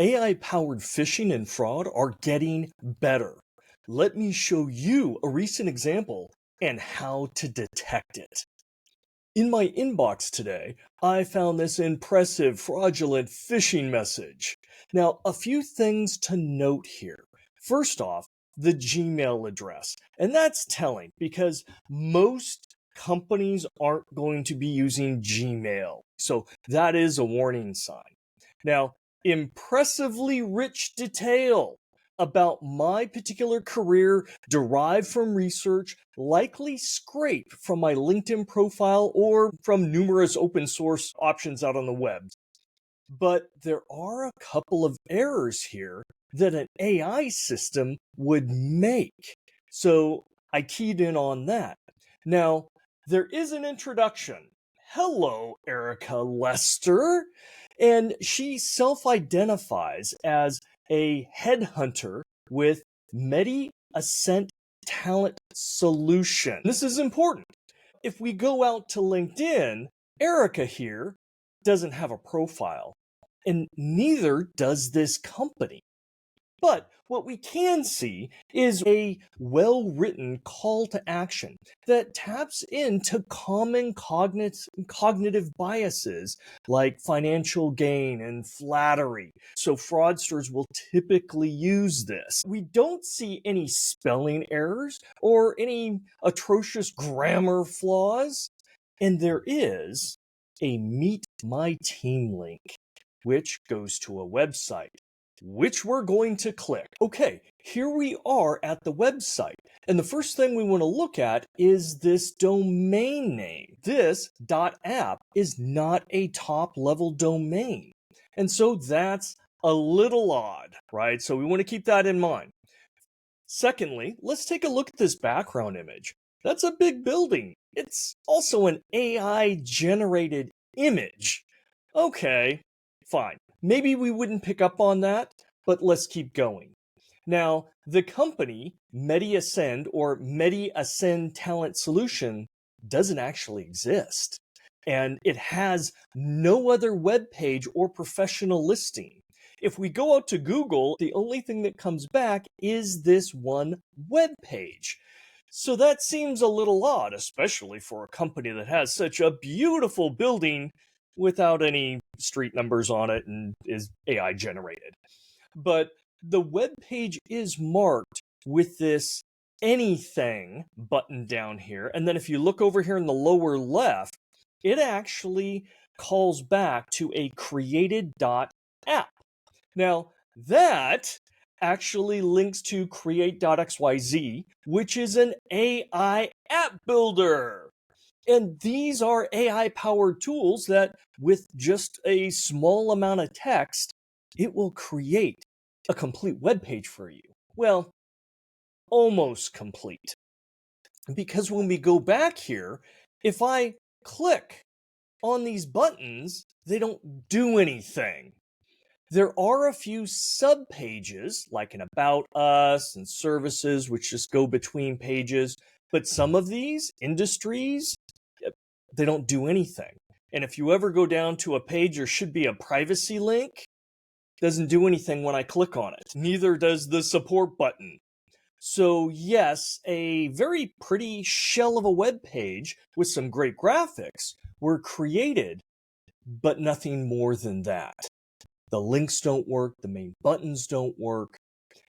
AI-powered phishing and fraud are getting better. Let me show you a recent example and how to detect it. In my inbox today, I found this impressive fraudulent phishing message. Now, a few things to note here. First off, the Gmail address. And that's telling because most companies aren't going to be using Gmail. So that is a warning sign. Now, impressively rich detail about my particular career derived from research, likely scraped from my LinkedIn profile or from numerous open source options out on the web. But there are a couple of errors here that an AI system would make. So I keyed in on that. Now, there is an introduction. Hello, Erica Lester. And she self-identifies as a headhunter with Medi Ascent Talent Solution. This is important. If we go out to LinkedIn, Erica here doesn't have a profile, and neither does this company. But what we can see is a well-written call to action that taps into common cognitive biases like financial gain and flattery. So fraudsters will typically use this. We don't see any spelling errors or any atrocious grammar flaws. And there is a Meet My Team link, which goes to a website, which we're going to click. Okay, here we are at the website. And the first thing we want to look at is this domain name. This .app is not a top level domain. And so that's a little odd, right? So we want to keep that in mind. Secondly, let's take a look at this background image. That's a big building. It's also an AI generated image. Okay, fine. Maybe we wouldn't pick up on that, but let's keep going. Now, the company, MediAscend or MediAscend Talent Solution, doesn't actually exist. And it has no other web page or professional listing. If we go out to Google, the only thing that comes back is this one web page. So that seems a little odd, especially for a company that has such a beautiful building without any street numbers on it and is AI generated. But the web page is marked with this anything button down here. And then if you look over here in the lower left, it actually calls back to a created.app. Now, that actually links to create.xyz, which is an AI app builder. And these are AI powered tools that, with just a small amount of text, it will create a complete web page for you. Well, almost complete. Because when we go back here, if I click on these buttons, they don't do anything. There are a few sub-pages, like an About Us and Services, which just go between pages. But some of these industries, they don't do anything. And if you ever go down to a page, there should be a privacy link. Doesn't do anything when I click on it. Neither does the support button. So yes, a very pretty shell of a web page with some great graphics were created, but nothing more than that. The links don't work, the main buttons don't work.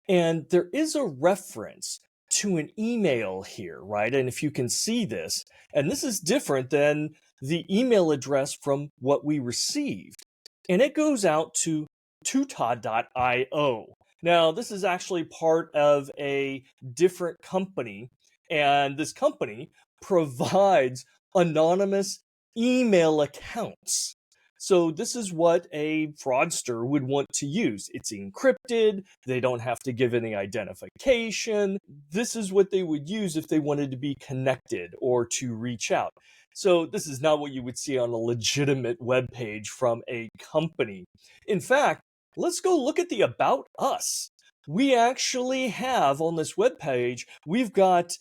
And there is a reference to an email here, right? And if you can see this, and this is different than the email address from what we received. And it goes out to tuta.io. Now, this is actually part of a different company, and this company provides anonymous email accounts. So this is what a fraudster would want to use. It's encrypted. They don't have to give any identification. This is what they would use if they wanted to be connected or to reach out. So this is not what you would see on a legitimate web page from a company. In fact, let's go look at the About Us. We actually have on this web page, we've got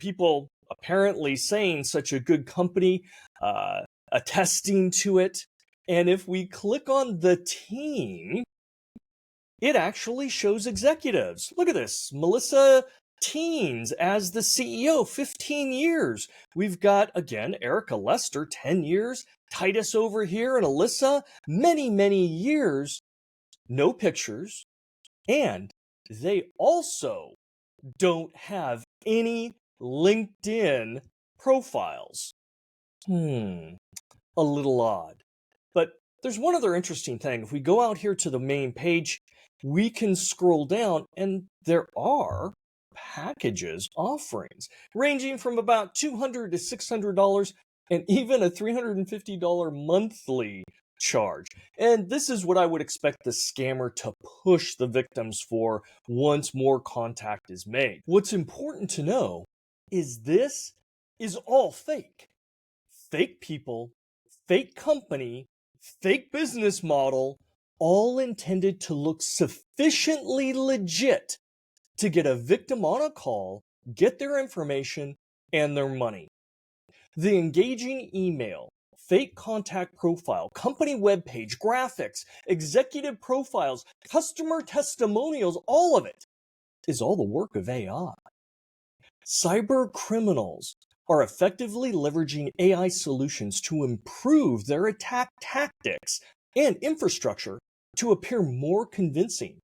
people apparently saying such a good company, attesting to it. And if we click on the team, It actually shows executives. Look at this. Melissa Teens as the CEO, 15 years. We've got, again, Erica Lester, 10 years. Titus over here and Alyssa, many, many years. No pictures. And they also don't have any LinkedIn profiles. A little odd. But there's one other interesting thing. If we go out here to the main page, we can scroll down and there are packages offerings ranging from about $200 to $600 and even a $350 monthly charge. And this is what I would expect the scammer to push the victims for once more contact is made. What's important to know is this is all fake. Fake people, fake company, fake business model, all intended to look sufficiently legit to get a victim on a call, get their information, and their money. The engaging email, fake contact profile, company webpage, graphics, executive profiles, customer testimonials, all of it is all the work of AI. Cyber criminals are effectively leveraging AI solutions to improve their attack tactics and infrastructure to appear more convincing,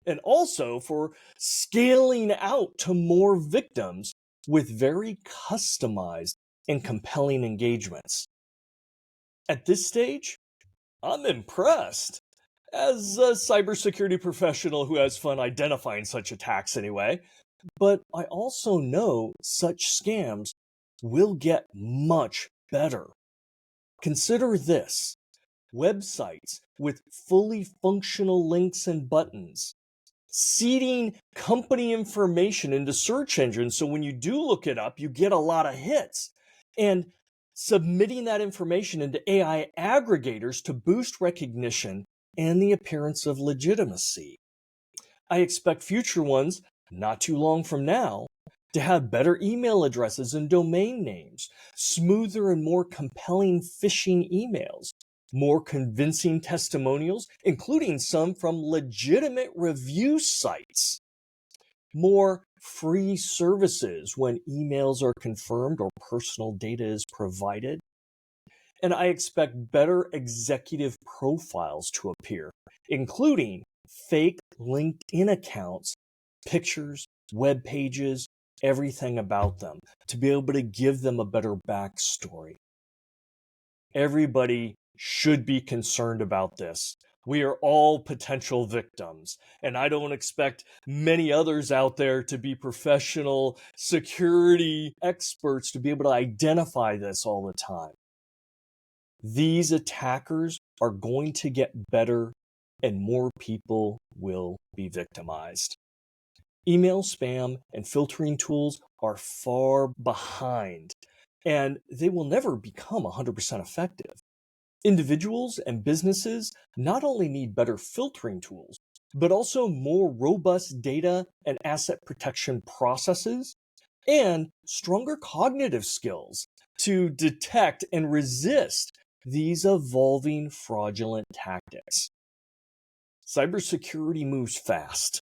and also for scaling out to more victims with very customized and compelling engagements. At this stage, I'm impressed. As a cybersecurity professional who has fun identifying such attacks anyway, but I also know such scams will get much better. Consider this: websites with fully functional links and buttons, seeding company information into search engines so when you do look it up, you get a lot of hits, and submitting that information into AI aggregators to boost recognition and the appearance of legitimacy. I expect future ones, not too long from now, to have better email addresses and domain names, smoother and more compelling phishing emails, more convincing testimonials, including some from legitimate review sites, more free services when emails are confirmed or personal data is provided. And I expect better executive profiles to appear, including fake LinkedIn accounts, pictures, web pages, everything about them, to be able to give them a better backstory. Everybody should be concerned about this. We are all potential victims, and I don't expect many others out there to be professional security experts to be able to identify this all the time. These attackers are going to get better and more people will be victimized. Email spam and filtering tools are far behind, and they will never become 100% effective. Individuals and businesses not only need better filtering tools, but also more robust data and asset protection processes and stronger cognitive skills to detect and resist these evolving fraudulent tactics. Cybersecurity moves fast,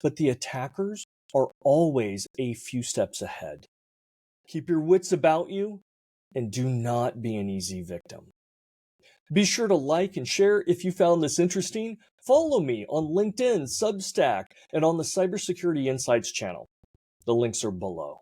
but the attackers are always a few steps ahead. Keep your wits about you and do not be an easy victim. Be sure to like and share if you found this interesting. Follow me on LinkedIn, Substack, and on the Cybersecurity Insights channel. The links are below.